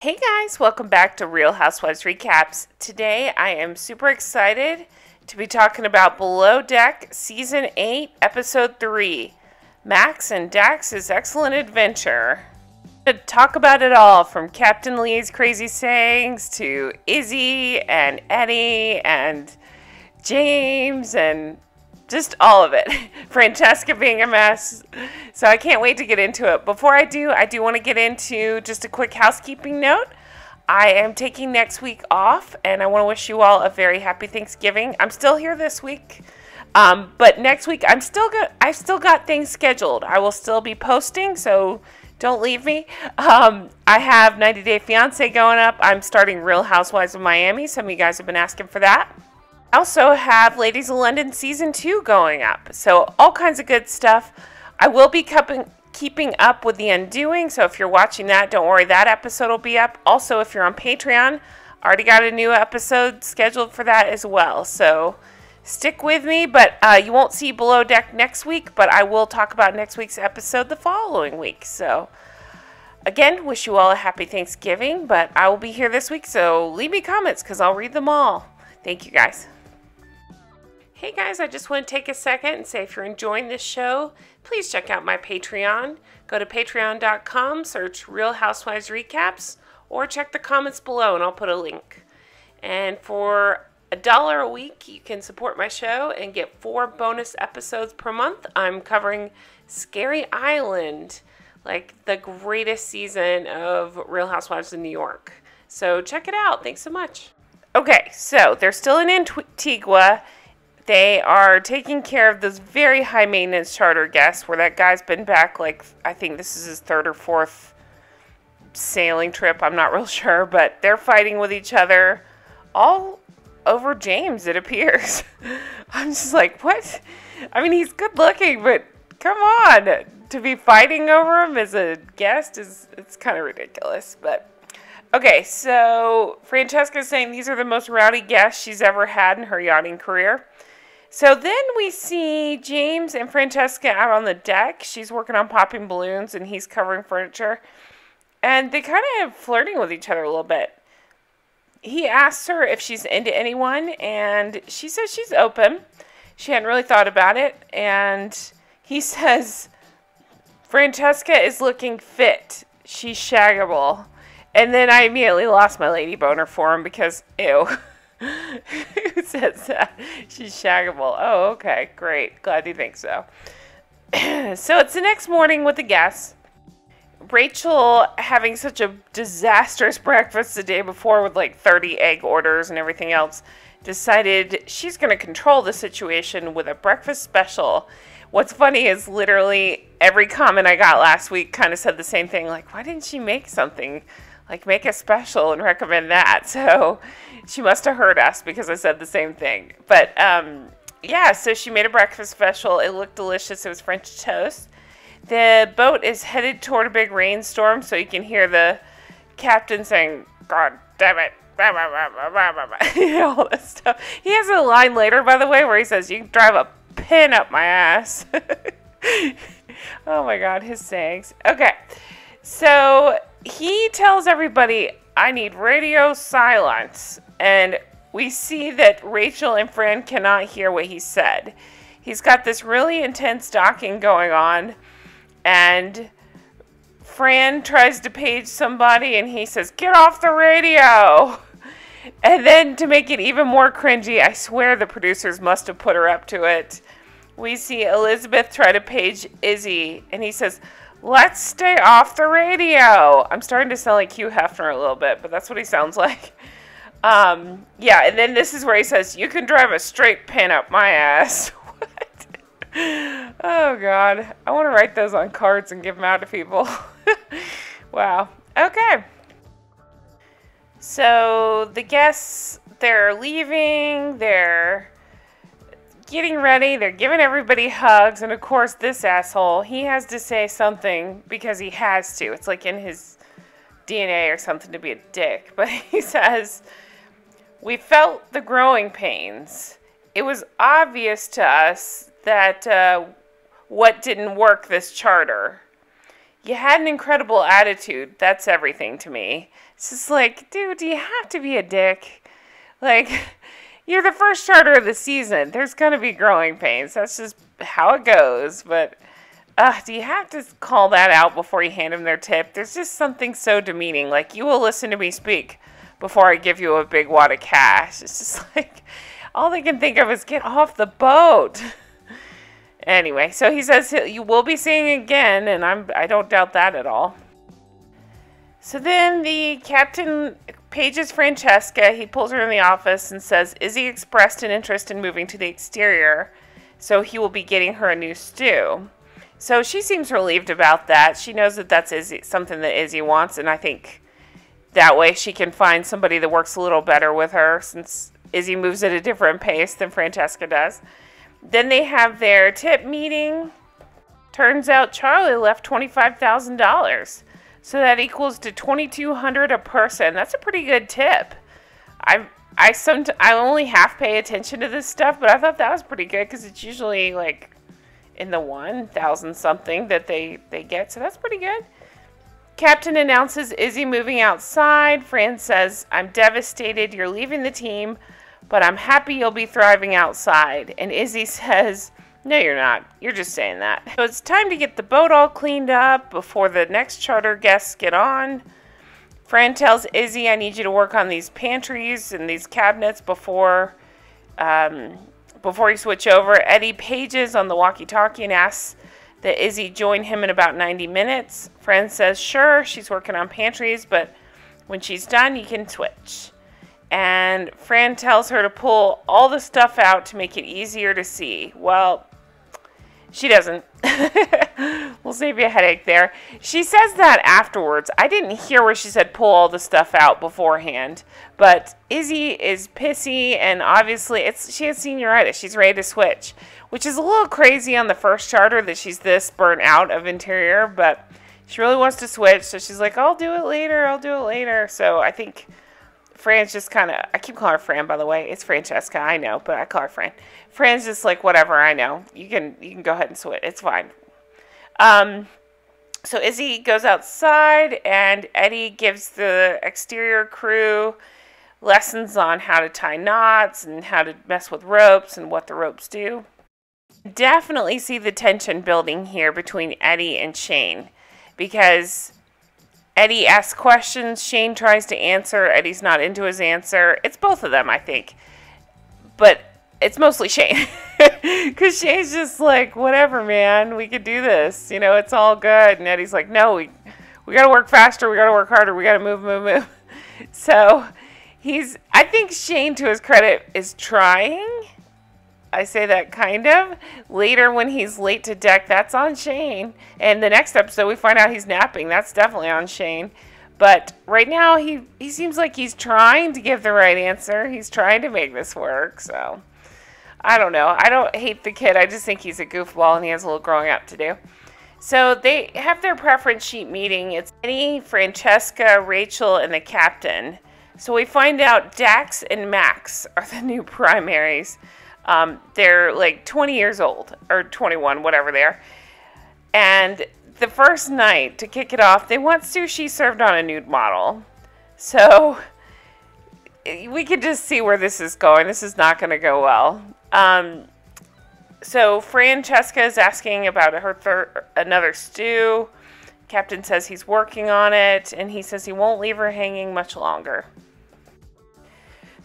Hey guys, welcome back to Real Housewives Recaps. Today I am super excited to be talking about Below Deck Season 8, Episode 3, Max and Dax's Excellent Adventure. To talk about it all, from Captain Lee's crazy sayings to Izzy and Eddie and James and just all of it. Francesca being a mess. So I can't wait to get into it. Before I do want to get into just a quick housekeeping note. I am taking next week off, and I want to wish you all a very happy Thanksgiving. I'm still here this week, but next week I've still got things scheduled. I will still be posting, so don't leave me. I have 90 Day Fiancé going up. I'm starting Real Housewives of Miami. Some of you guys have been asking for that. I also have Ladies of London Season 2 going up. So all kinds of good stuff. I will be keeping up with The Undoing. So if you're watching that, don't worry, that episode will be up. Also, if you're on Patreon, I already got a new episode scheduled for that as well. So stick with me, but you won't see Below Deck next week, but I will talk about next week's episode the following week. So again, wish you all a happy Thanksgiving, but I will be here this week, so leave me comments because I'll read them all. Thank you guys. Hey guys, I just want to take a second and say if you're enjoying this show, please check out my Patreon. Go to patreon.com, search Real Housewives Recaps, or check the comments below and I'll put a link. And for $1 a week, you can support my show and get 4 bonus episodes per month. I'm covering Scary Island, like the greatest season of Real Housewives of New York. So check it out. Thanks so much. Okay, so they're still in Antigua. They are taking care of those very high maintenance charter guests where that guy's been back, like, I think this is his 3rd or 4th sailing trip. I'm not real sure, but they're fighting with each other all over James, it appears. I'm just like, what? I mean, he's good looking, but come on. To be fighting over him as a guest it's kind of ridiculous, but okay, so Francesca's saying these are the most rowdy guests she's ever had in her yachting career. So then we see James and Francesca out on the deck. She's working on popping balloons and he's covering furniture. And they kind of flirting with each other a little bit. He asks her if she's into anyone and she says she's open. She hadn't really thought about it. And he says, Francesca is looking fit. She's shaggable. And then I immediately lost my lady boner for him because, ew. Who says that? She's shaggable. Oh, okay. Great. Glad you think so. So it's the next morning with the guests. Rachel, having such a disastrous breakfast the day before with like 30 egg orders and everything else, decided she's going to control the situation with a breakfast special. What's funny is literally every comment I got last week kind of said the same thing. Like, why didn't she make something? Like, make a special and recommend that. So she must have heard us because I said the same thing. But, yeah, so she made a breakfast special. It looked delicious. It was French toast. The boat is headed toward a big rainstorm, so you can hear the captain saying, God damn it. All this stuff. He has a line later, by the way, where he says, you can drive a pin up my ass. Oh, my God, his sayings. Okay, so he tells everybody, I need radio silence. And we see that Rachel and Fran cannot hear what he said. He's got this really intense docking going on. And Fran tries to page somebody and he says, get off the radio. And then to make it even more cringy, I swear the producers must have put her up to it. We see Elizabeth try to page Izzy and he says, let's stay off the radio. I'm starting to sound like Hugh Hefner a little bit, but that's what he sounds like. Yeah, and then this is where he says, you can drive a straight pin up my ass. What? Oh, God. I want to write those on cards and give them out to people. Wow. Okay. So the guests, they're leaving. They're getting ready. They're giving everybody hugs. And, of course, this asshole, he has to say something because he has to. It's like in his DNA or something to be a dick. But he says, we felt the growing pains. It was obvious to us that what didn't work this charter. You had an incredible attitude. That's everything to me. It's just like, dude, do you have to be a dick? Like, you're the first starter of the season. There's going to be growing pains. That's just how it goes. But do you have to call that out before you hand them their tip? There's just something so demeaning. Like, you will listen to me speak before I give you a big wad of cash. It's just like, all they can think of is get off the boat. Anyway, so he says you will be seeing again, and I don't doubt that at all. So then the captain pages Francesca. He pulls her in the office and says Izzy expressed an interest in moving to the exterior, so he will be getting her a new stew. So she seems relieved about that. She knows that that's something that Izzy wants, and I think that way she can find somebody that works a little better with her, since Izzy moves at a different pace than Francesca does. Then they have their tip meeting. Turns out Charlie left $25,000. So that equals to $2,200 a person. That's a pretty good tip. I only half pay attention to this stuff, but I thought that was pretty good because it's usually like in the 1,000 something that they get. So that's pretty good. Captain announces Izzy moving outside. Fran says, I'm devastated you're leaving the team, but I'm happy you'll be thriving outside. And Izzy says, no, you're not. You're just saying that. So it's time to get the boat all cleaned up before the next charter guests get on. Fran tells Izzy, I need you to work on these pantries and these cabinets before you switch over. Eddie pages on the walkie-talkie and asks that Izzy join him in about 90 minutes. Fran says, sure, she's working on pantries, but when she's done, you can switch. And Fran tells her to pull all the stuff out to make it easier to see. Well, she doesn't. We'll save you a headache there. She says that afterwards. I didn't hear where she said pull all the stuff out beforehand. But Izzy is pissy, and obviously she has senioritis. She's ready to switch, which is a little crazy on the first charter that she's this burnt out of interior. But she really wants to switch, so she's like, I'll do it later. So I think Fran's just kind of, I keep calling her Fran, by the way. It's Francesca, I know, but I call her Fran. Fran's just like, whatever, I know. You can go ahead and switch. It's fine. So Izzy goes outside, and Eddie gives the exterior crew lessons on how to tie knots and how to mess with ropes and what the ropes do. Definitely see the tension building here between Eddie and Shane, because Eddie asks questions, Shane tries to answer, Eddie's not into his answer. It's both of them, I think. But it's mostly Shane. Because Shane's just like, whatever, man, we could do this. You know, it's all good. And Eddie's like, no, we got to work faster, we got to work harder, we got to move. So I think Shane, to his credit, is trying. I say that kind of. Later, when he's late to deck, that's on Shane. And the next episode, we find out he's napping. That's definitely on Shane. But right now, he seems like he's trying to give the right answer. He's trying to make this work. So, I don't know. I don't hate the kid. I just think he's a goofball and he has a little growing up to do. So, they have their preference sheet meeting. It's Eddie, Francesca, Rachel, and the captain. So, we find out Dax and Max are the new primaries. They're like 20 years old, or 21, whatever they are. And the first night, to kick it off, they want sushi served on a nude model. So we could just see where this is going. This is not going to go well. So Francesca is asking about another stew. Captain says he's working on it, and he says he won't leave her hanging much longer.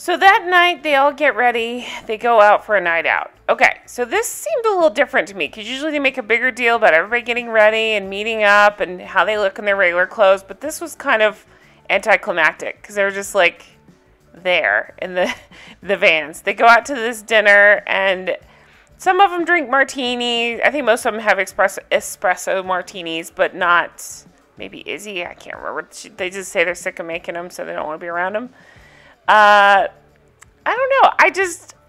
So that night, they all get ready. They go out for a night out. Okay, so this seemed a little different to me, because usually they make a bigger deal about everybody getting ready and meeting up and how they look in their regular clothes. But this was kind of anticlimactic, because they were just like there in the vans. They go out to this dinner, and some of them drink martinis. I think most of them have espresso martinis, but not maybe Izzy. I can't remember. They just say they're sick of making them, so they don't want to be around them. I don't know.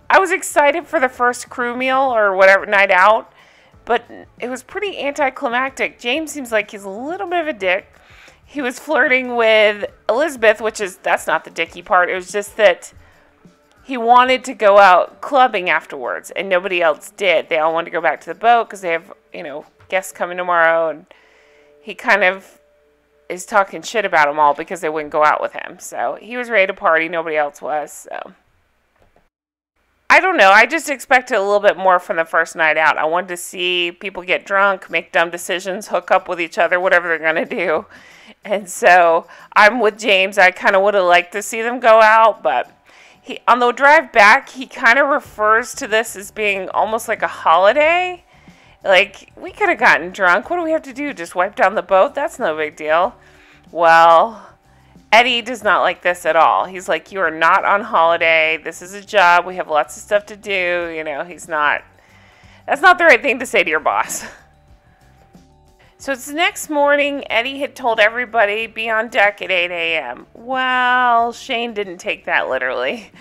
I was excited for the first crew meal or whatever, night out, but it was pretty anticlimactic. James seems like he's a little bit of a dick. He was flirting with Elizabeth, that's not the dicky part. It was just that he wanted to go out clubbing afterwards, and nobody else did. They all wanted to go back to the boat because they have, guests coming tomorrow, and he kind of is talking shit about them all because they wouldn't go out with him. So he was ready to party. Nobody else was. So I don't know. I just expected a little bit more from the first night out. I wanted to see people get drunk, make dumb decisions, hook up with each other, whatever they're going to do. And so I'm with James. I kind of would have liked to see them go out, but on the drive back, he kind of refers to this as being almost like a holiday. Like, we could have gotten drunk. What do we have to do? Just wipe down the boat? That's no big deal. Well, Eddie does not like this at all. He's like, you are not on holiday. This is a job. We have lots of stuff to do. You know, that's not the right thing to say to your boss. So it's the next morning. Eddie had told everybody, be on deck at 8 a.m. Well, Shane didn't take that literally.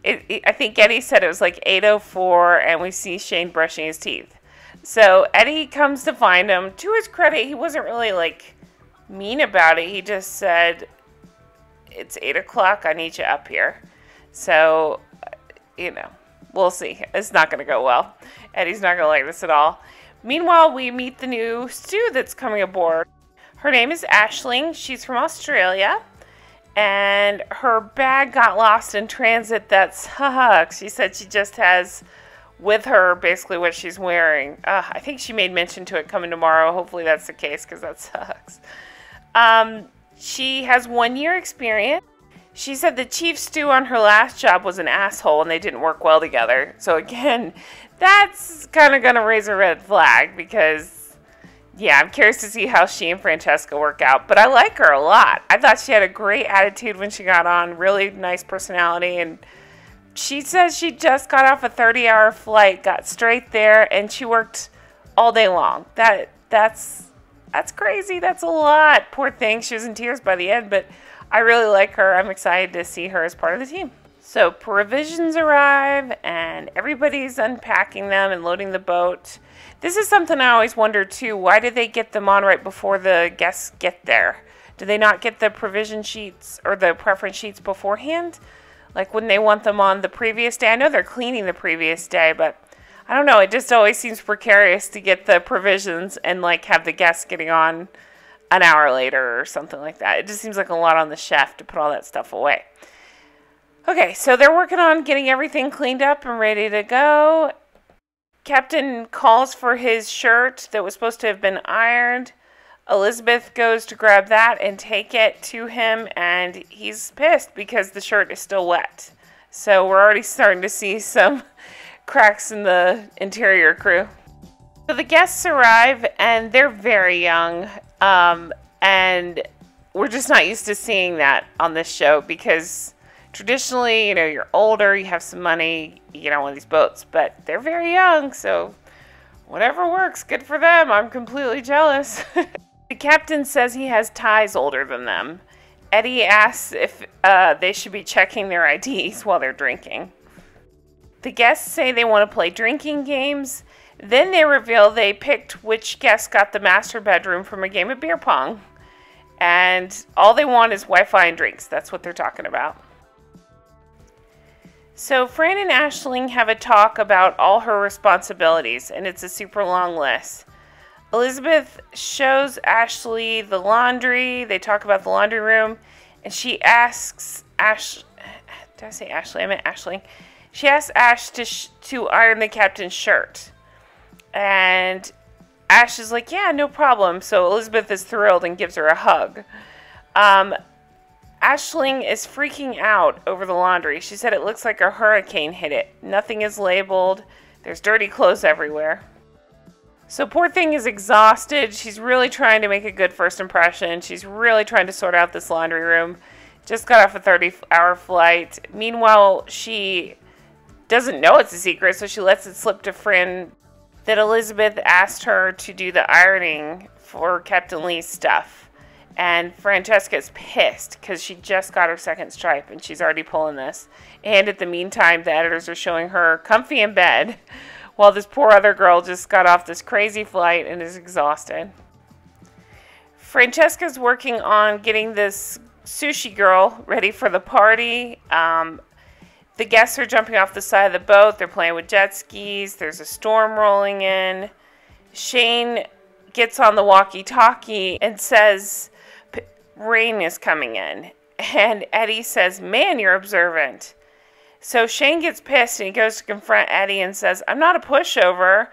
I think Eddie said it was like 8:04, and we see Shane brushing his teeth. So Eddie comes to find him. To his credit, he wasn't really, like, mean about it. He just said, it's 8 o'clock. I need you up here. So, you know, we'll see. It's not going to go well. Eddie's not going to like this at all. Meanwhile, we meet the new stew that's coming aboard. Her name is Aisling. She's from Australia. And her bag got lost in transit. That sucks. She said she just has with her basically what she's wearing. I think she made mention to it coming tomorrow. Hopefully that's the case because that sucks. She has 1 year experience. She said the chief stew on her last job was an asshole and they didn't work well together. So again, that's kind of going to raise a red flag because, yeah, I'm curious to see how she and Francesca work out. But I like her a lot. I thought she had a great attitude when she got on, really nice personality. And she says she just got off a 30-hour flight, got straight there, and she worked all day long. That's crazy. That's a lot. Poor thing. She was in tears by the end, but I really like her. I'm excited to see her as part of the team. So provisions arrive, and everybody's unpacking them and loading the boat. This is something I always wonder, too. Why did they get them on right before the guests get there? Do they not get the provision sheets or the preference sheets beforehand? Like, wouldn't they want them on the previous day? I know they're cleaning the previous day, but I don't know. It just always seems precarious to get the provisions and, like, have the guests getting on an hour later or something like that. It just seems like a lot on the chef to put all that stuff away. Okay, so they're working on getting everything cleaned up and ready to go. Captain calls for his shirt that was supposed to have been ironed. Elizabeth goes to grab that and take it to him, and he's pissed because the shirt is still wet. So we're already starting to see some cracks in the interior crew. So the guests arrive, and they're very young, and we're just not used to seeing that on this show because traditionally, you know, you're older, you have some money, you get on one of these boats, but they're very young, so whatever works, good for them. I'm completely jealous. The captain says he has ties older than them. Eddie asks if they should be checking their IDs while they're drinking. The guests say they want to play drinking games. Then they reveal they picked which guest got the master bedroom from a game of beer pong. And all they want is Wi-Fi and drinks. That's what they're talking about. So Fran and Aisling have a talk about all her responsibilities, and it's a super long list. Elizabeth shows Ashley the laundry. They talk about the laundry room, and she asks did I say Ashley? I meant Aisling. She asks Ash to iron the captain's shirt. And Ash is like, yeah, no problem. So Elizabeth is thrilled and gives her a hug. Aisling is freaking out over the laundry. She said it looks like a hurricane hit it. Nothing is labeled. There's dirty clothes everywhere. So poor thing is exhausted. She's really trying to make a good first impression. She's really trying to sort out this laundry room. Just got off a 30-hour flight. Meanwhile, she doesn't know it's a secret, so she lets it slip to Fran that Elizabeth asked her to do the ironing for Captain Lee's stuff. And Francesca's pissed because she just got her second stripe and she's already pulling this. And at the meantime, the editors are showing her comfy in bed while this poor other girl just got off this crazy flight and is exhausted. Francesca's working on getting this sushi girl ready for the party. The guests are jumping off the side of the boat. They're playing with jet skis. There's a storm rolling in. Shane gets on the walkie-talkie and says rain is coming in. And Eddie says, man, you're observant. So Shane gets pissed and he goes to confront Eddie and says, I'm not a pushover.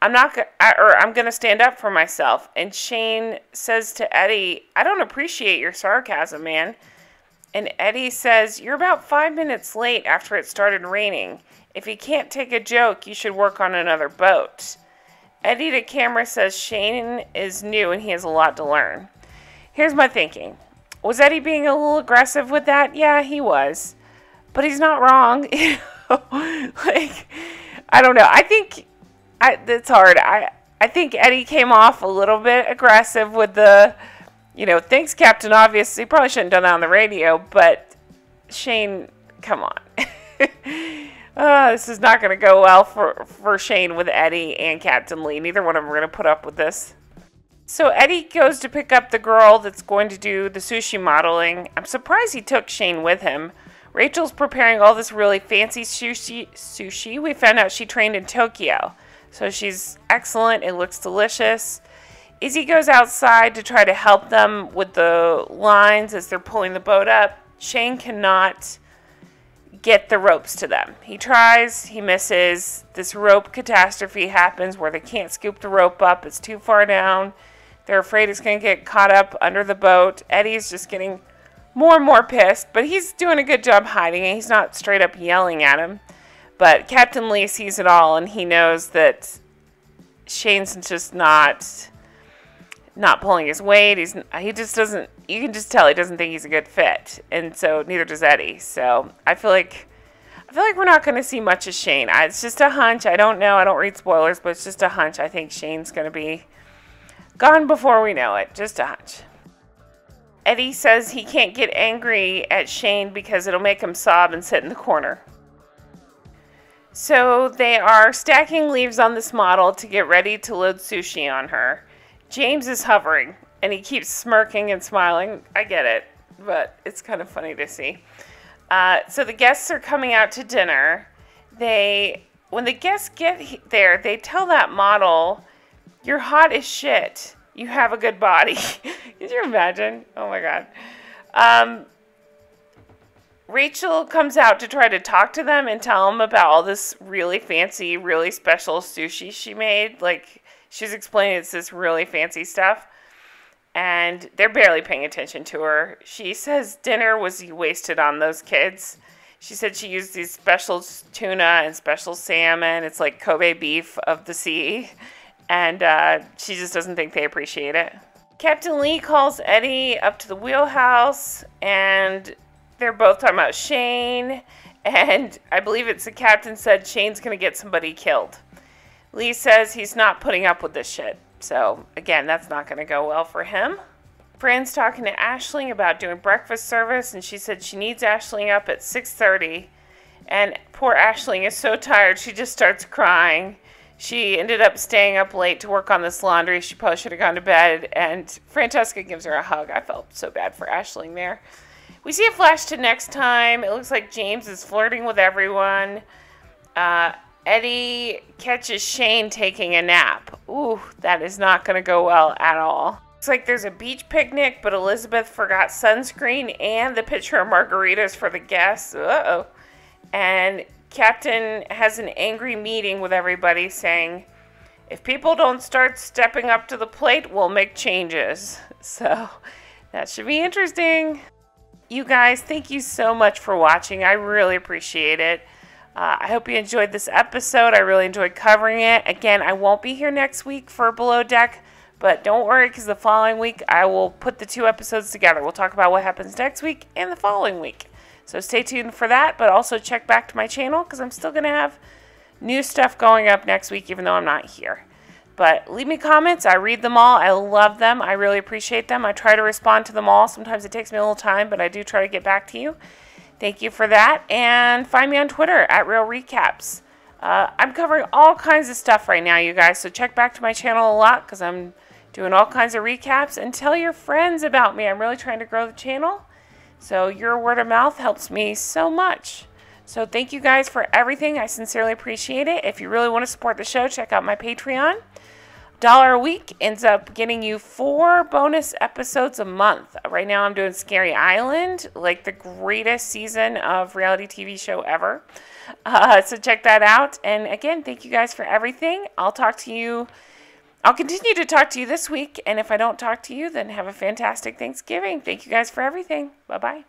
I'm going to stand up for myself. And Shane says to Eddie, I don't appreciate your sarcasm, man. And Eddie says, you're about 5 minutes late after it started raining. If you can't take a joke, you should work on another boat. Eddie to camera says Shane is new and he has a lot to learn. Here's my thinking. Was Eddie being a little aggressive with that? Yeah, he was. But he's not wrong. Like, I don't know. I think it's hard. I think Eddie came off a little bit aggressive with the, thanks, Captain Obvious. He probably shouldn't have done that on the radio, but Shane, come on. This is not going to go well for Shane with Eddie and Captain Lee. Neither one of them are going to put up with this. So Eddie goes to pick up the girl that's going to do the sushi modeling. I'm surprised he took Shane with him. Rachel's preparing all this really fancy sushi. We found out she trained in Tokyo. So she's excellent. It looks delicious. Izzy goes outside to try to help them with the lines as they're pulling the boat up. Shane cannot get the ropes to them. He tries, he misses. This rope catastrophe happens where they can't scoop the rope up. It's too far down. They're afraid it's going to get caught up under the boat. Eddie's just getting more and more pissed, but he's doing a good job hiding it. He's not straight up yelling at him. But Captain Lee sees it all, and he knows that Shane's just not pulling his weight. He just doesn't, you can just tell he doesn't think he's a good fit. And so neither does Eddie. So I feel like we're not going to see much of Shane. It's just a hunch. I don't know. I don't read spoilers, but it's just a hunch. I think Shane's going to be gone before we know it. Just a hunch. Eddie says he can't get angry at Shane because it'll make him sob and sit in the corner. So they are stacking leaves on this model to get ready to load sushi on her. James is hovering, and he keeps smirking and smiling. I get it, but it's kind of funny to see. So the guests are coming out to dinner. When the guests get there, they tell that model, you're hot as shit. You have a good body. Can you imagine? Oh, my God. Rachel comes out to try to talk to them and tell them about all this really fancy, really special sushi she made. Like, she's explaining it's this really fancy stuff. And they're barely paying attention to her. She says dinner was wasted on those kids. She said she used these special tuna and special salmon. It's like Kobe beef of the sea. And she just doesn't think they appreciate it. Captain Lee calls Eddie up to the wheelhouse, and they're both talking about Shane. And I believe it's the captain said Shane's going to get somebody killed. Lee says he's not putting up with this shit. So, again, that's not going to go well for him. Fran's talking to Aisling about doing breakfast service, and she said she needs Aisling up at 6:30. And poor Aisling is so tired, she just starts crying. She ended up staying up late to work on this laundry. She probably should have gone to bed. And Francesca gives her a hug. I felt so bad for Aisling there. We see a flash to next time. It looks like James is flirting with everyone. Eddie catches Shane taking a nap. Ooh, that is not going to go well at all. Looks like there's a beach picnic, but Elizabeth forgot sunscreen and the pitcher of margaritas for the guests. Uh-oh. And Captain has an angry meeting with everybody saying, if people don't start stepping up to the plate, we'll make changes. So that should be interesting. You guys, thank you so much for watching. I really appreciate it. I hope you enjoyed this episode. I really enjoyed covering it. Again, I won't be here next week for Below Deck, but don't worry, because the following week I will put the 2 episodes together. We'll talk about what happens next week and the following week. So stay tuned for that, but also check back to my channel because I'm still going to have new stuff going up next week even though I'm not here. But leave me comments. I read them all. I love them. I really appreciate them. I try to respond to them all. Sometimes it takes me a little time, but I do try to get back to you. Thank you for that. And find me on Twitter at Real Recaps. I'm covering all kinds of stuff right now, you guys, so check back to my channel a lot because I'm doing all kinds of recaps. And tell your friends about me. I'm really trying to grow the channel. So your word of mouth helps me so much. So thank you guys for everything. I sincerely appreciate it. If you really want to support the show, check out my Patreon. $1 a week ends up getting you 4 bonus episodes a month. Right now I'm doing Scary Island, like the greatest season of reality TV show ever. So check that out. And again, thank you guys for everything. I'll continue to talk to you this week. And if I don't talk to you, then have a fantastic Thanksgiving. Thank you guys for everything. Bye-bye.